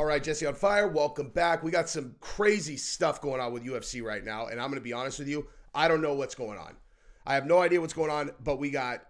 All right, Jesse on Fire, welcome back. We got some crazy stuff going on with UFC right now, and I'm going to be honest with you, I don't know what's going on. I have no idea what's going on, but we got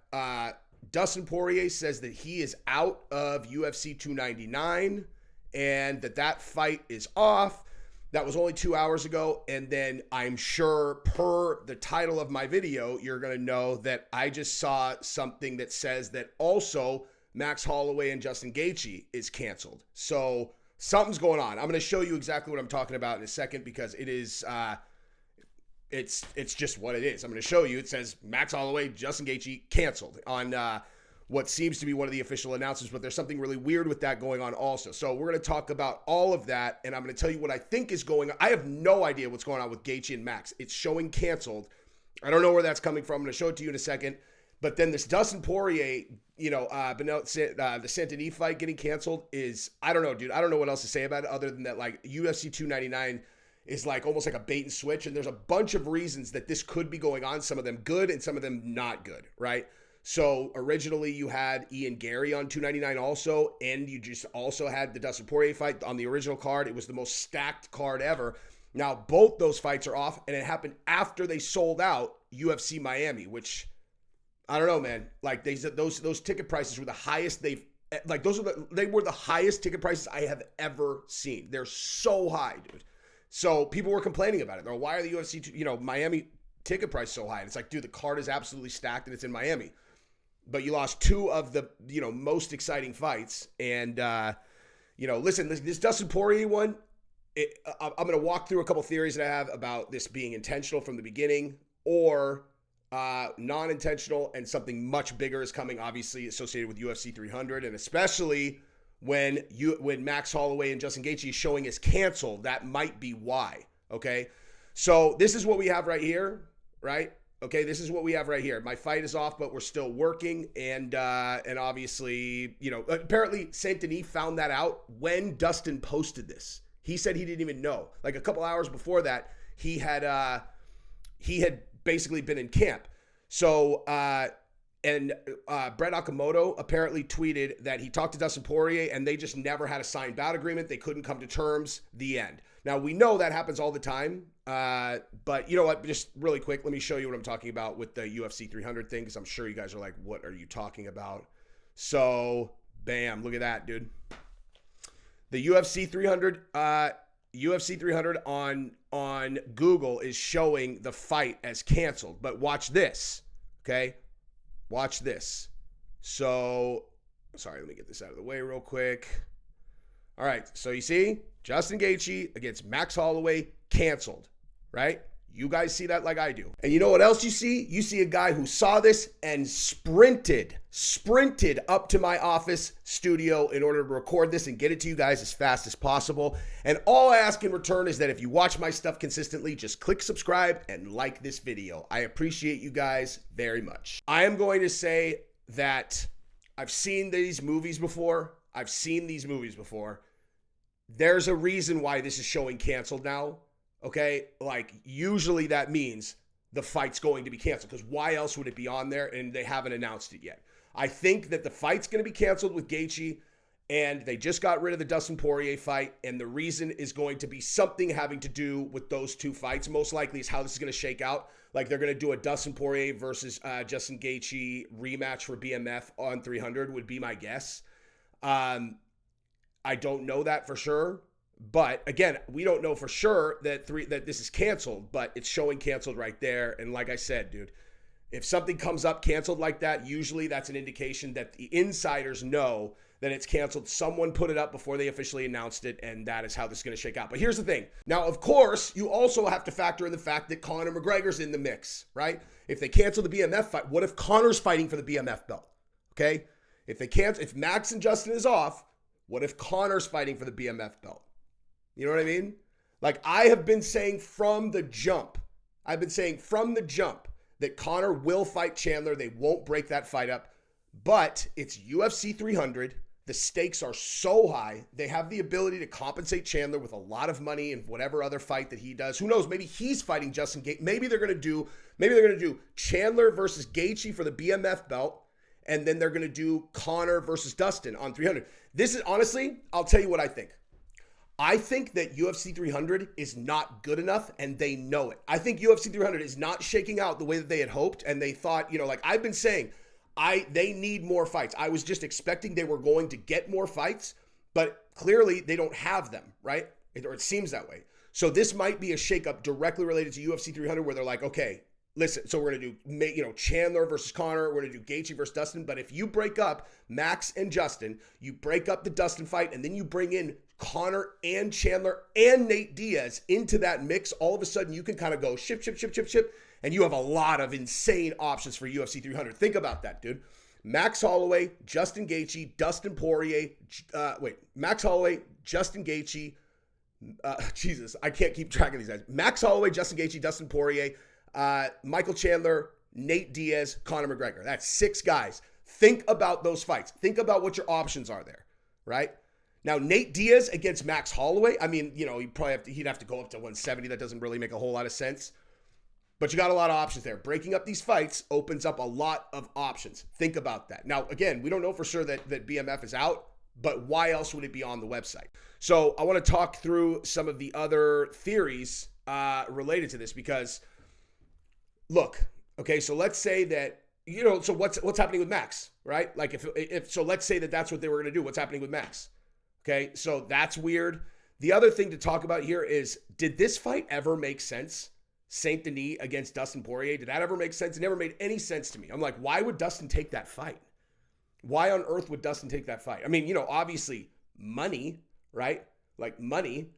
Dustin Poirier says that he is out of UFC 299 and that fight is off. That was only 2 hours ago, and then I'm sure per the title of my video, you're going to know that I just saw something that says that also Max Holloway and Justin Gaethje is canceled. So something's going on. I'm going to show you exactly what I'm talking about in a second because it is, it's just what it is. I'm going to show you. It says Max Holloway, Justin Gaethje canceled on what seems to be one of the official announcements, but there's something really weird with that going on also. So we're going to talk about all of that, and I'm going to tell you what I think is going on. I have no idea what's going on with Gaethje and Max. It's showing canceled. I don't know where that's coming from. I'm going to show it to you in a second. But then this Dustin Poirier, Benois, the Saint-Denis fight getting canceled is, I don't know, dude. I don't know what else to say about it other than that, like, UFC 299 is like almost like a bait and switch. And there's a bunch of reasons that this could be going on. Some of them good and some of them not good, right? So originally you had Ian Gary on 299 also, and you just also had the Dustin Poirier fight on the original card. It was the most stacked card ever. Now both those fights are off, and it happened after they sold out UFC Miami, which I don't know, man. Like those ticket prices were the highest they were the highest ticket prices I have ever seen. They're so high, dude. So people were complaining about it. They're like, why are the UFC, Miami ticket price so high? And it's like, dude, the card is absolutely stacked and it's in Miami. But you lost two of the, most exciting fights. And, listen, this Dustin Poirier one, I'm going to walk through a couple theories that I have about this being intentional from the beginning or non-intentional, and something much bigger is coming, obviously, associated with UFC 300. And especially when Max Holloway and Justin Gaethje is showing is canceled, that might be why, okay? So this is what we have right here, right? Okay, this is what we have right here. My fight is off, but we're still working. And obviously, apparently Saint-Denis found that out when Dustin posted this. He said he didn't even know. Like a couple hours before that, he had basically been in camp. So, Brett Okamoto apparently tweeted that he talked to Dustin Poirier and they just never had a signed bout agreement. They couldn't come to terms, the end. Now, we know that happens all the time, but you know what? Just really quick, let me show you what I'm talking about with the UFC 300 thing, because I'm sure you guys are like, what are you talking about? So, bam, look at that, dude. The UFC 300 on Google is showing the fight as canceled, but watch this, okay? Watch this. So, sorry, let me get this out of the way real quick. All right, so you see, Justin Gaethje against Max Holloway canceled, right? You guys see that like I do. And you know what else you see? You see a guy who saw this and sprinted up to my office studio in order to record this and get it to you guys as fast as possible. And all I ask in return is that if you watch my stuff consistently, just click subscribe and like this video. I appreciate you guys very much. I am going to say that I've seen these movies before. There's a reason why this is showing canceled now. Okay, like usually that means the fight's going to be canceled, because why else would it be on there? And they haven't announced it yet. I think that the fight's going to be canceled with Gaethje, and they just got rid of the Dustin Poirier fight, and the reason is going to be something having to do with those two fights. Most likely is how this is going to shake out. Like they're going to do a Dustin Poirier versus Justin Gaethje rematch for BMF on 300 would be my guess. I don't know that for sure. But again, we don't know for sure that this is canceled, but it's showing canceled right there. And like I said, dude, if something comes up canceled like that, usually that's an indication that the insiders know that it's canceled. Someone put it up before they officially announced it, and that is how this is going to shake out. But here's the thing. Now, of course, you also have to factor in the fact that Conor McGregor's in the mix, right? If they cancel the BMF fight, what if Conor's fighting for the BMF belt? Okay? If Max and Justin is off, what if Conor's fighting for the BMF belt? You know what I mean? Like I have been saying from the jump that Conor will fight Chandler. They won't break that fight up, but it's UFC 300. The stakes are so high. They have the ability to compensate Chandler with a lot of money in whatever other fight that he does. Who knows? Maybe he's fighting Justin Gaethje. Maybe they're going to do Chandler versus Gaethje for the BMF belt. And then they're going to do Conor versus Dustin on 300. This is honestly, I'll tell you what I think. I think that UFC 300 is not good enough, and they know it. I think UFC 300 is not shaking out the way that they had hoped, and they thought, like I've been saying, they need more fights. I was just expecting they were going to get more fights, but clearly they don't have them, right? Or it seems that way. So this might be a shakeup directly related to UFC 300, where they're like, okay, listen, so we're going to do, Chandler versus Conor. We're going to do Gaethje versus Dustin. But if you break up Max and Justin, you break up the Dustin fight, and then you bring in Conor and Chandler and Nate Diaz into that mix, all of a sudden you can kind of go ship, and you have a lot of insane options for UFC 300. Think about that, dude. Max Holloway, Justin Gaethje, Dustin Poirier, Max Holloway, Justin Gaethje, Jesus, I can't keep track of these guys. Max Holloway, Justin Gaethje, Dustin Poirier, Michael Chandler, Nate Diaz, Conor McGregor. That's 6 guys. Think about those fights. Think about what your options are there, right? Now, Nate Diaz against Max Holloway, I mean, he'd have to go up to 170. That doesn't really make a whole lot of sense. But you got a lot of options there. Breaking up these fights opens up a lot of options. Think about that. Now, again, we don't know for sure that BMF is out, but why else would it be on the website? So I want to talk through some of the other theories related to this because, look, okay, so let's say that, so what's happening with Max, right? Like if let's say that that's what they were going to do. What's happening with Max? Okay, so that's weird. The other thing to talk about here is, did this fight ever make sense? Saint-Denis against Dustin Poirier, did that ever make sense? It never made any sense to me. I'm like, why would Dustin take that fight? Why on earth would Dustin take that fight? I mean, obviously money, right? Like money,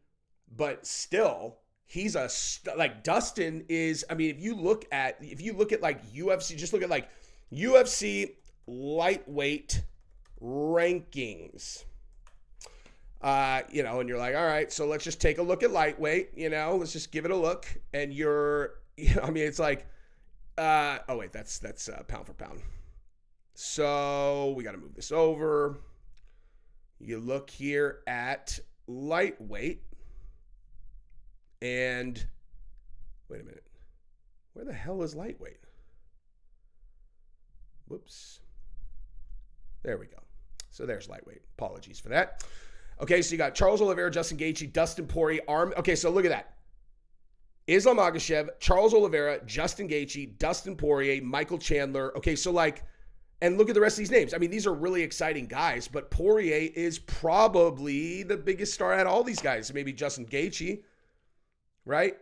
but still, he's Dustin is, I mean, if you look at like UFC, just look at like UFC lightweight rankings. And you're like, all right, so let's just take a look at lightweight, let's just give it a look. And it's like, that's pound for pound. So we got to move this over. You look here at lightweight and wait a minute. Where the hell is lightweight? Whoops. There we go. So there's lightweight. Apologies for that. Okay, so you got Charles Oliveira, Justin Gaethje, Dustin Poirier, Okay, so look at that. Islam Makhachev, Charles Oliveira, Justin Gaethje, Dustin Poirier, Michael Chandler. Okay, so and look at the rest of these names. I mean, these are really exciting guys, but Poirier is probably the biggest star out of all these guys. Maybe Justin Gaethje, right?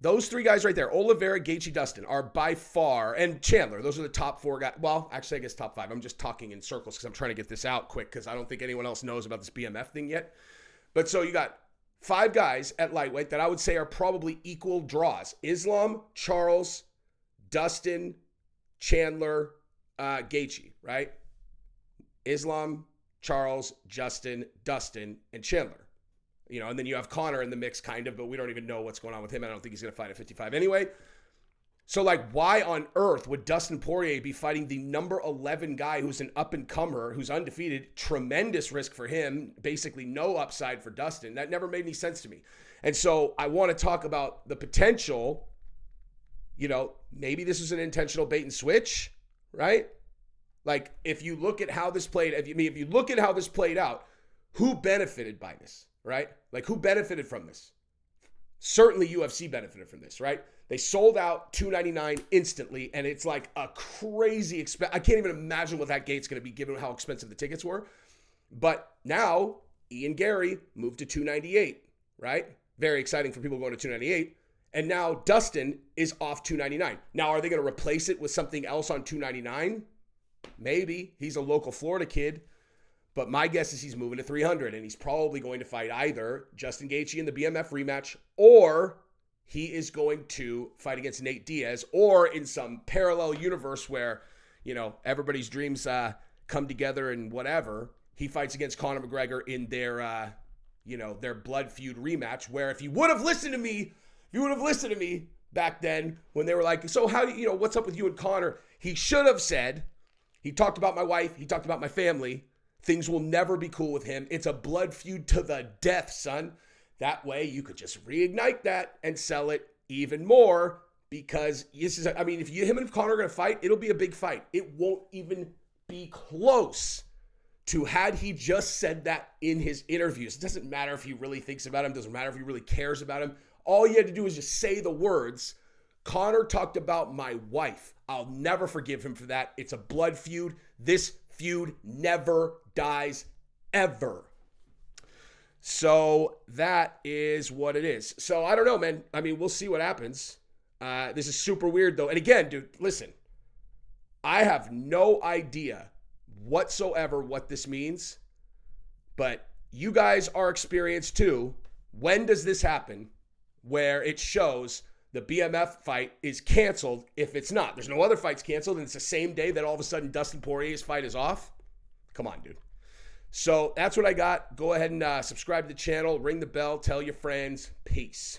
Those 3 guys right there, Oliveira, Gaethje, Dustin, are by far, and Chandler, those are the top 4 guys. Well, actually, I guess top 5. I'm just talking in circles because I'm trying to get this out quick because I don't think anyone else knows about this BMF thing yet. But so you got 5 guys at lightweight that I would say are probably equal draws. Islam, Charles, Dustin, Chandler, Gaethje, right? Islam, Charles, Justin, Dustin, and Chandler. And then you have Conor in the mix, kind of, but we don't even know what's going on with him. I don't think he's going to fight at 55 anyway. So, why on earth would Dustin Poirier be fighting the number 11 guy who's an up-and-comer, who's undefeated? Tremendous risk for him, basically no upside for Dustin. That never made any sense to me. And so I want to talk about the potential, maybe this is an intentional bait and switch, right? Like, if you look at how this played, if you look at how this played out, who benefited by this? Right? Like, who benefited from this? Certainly UFC benefited from this, right? They sold out $299 instantly, and it's like a crazy expense. I can't even imagine what that gate's going to be given how expensive the tickets were. But now, Ian Gary moved to $298, right? Very exciting for people going to $298. And now Dustin is off $299. Now, are they going to replace it with something else on $299? Maybe. He's a local Florida kid. But my guess is he's moving to $300, and he's probably going to fight either Justin Gaethje in the BMF rematch, or he is going to fight against Nate Diaz, or in some parallel universe where, everybody's dreams come together and whatever, he fights against Conor McGregor in their blood feud rematch, where if you would have listened to me back then when they were like, so how do what's up with you and Conor? He should have said, he talked about my wife, he talked about my family. Things will never be cool with him. It's a blood feud to the death, son. That way you could just reignite that and sell it even more because him and Conor are going to fight, it'll be a big fight. It won't even be close to had he just said that in his interviews. It doesn't matter if he really thinks about him. Doesn't matter if he really cares about him. All you had to do is just say the words, Conor talked about my wife. I'll never forgive him for that. It's a blood feud. This feud never dies ever. So that is what it is. So I don't know, man. I mean, we'll see what happens. This is super weird, though. And again, dude, listen. I have no idea whatsoever what this means. But you guys are experienced too. When does this happen where it shows the BMF fight is canceled if it's not? There's no other fights canceled, and it's the same day that all of a sudden Dustin Poirier's fight is off? Come on, dude. So that's what I got. Go ahead and subscribe to the channel, ring the bell, tell your friends. Peace.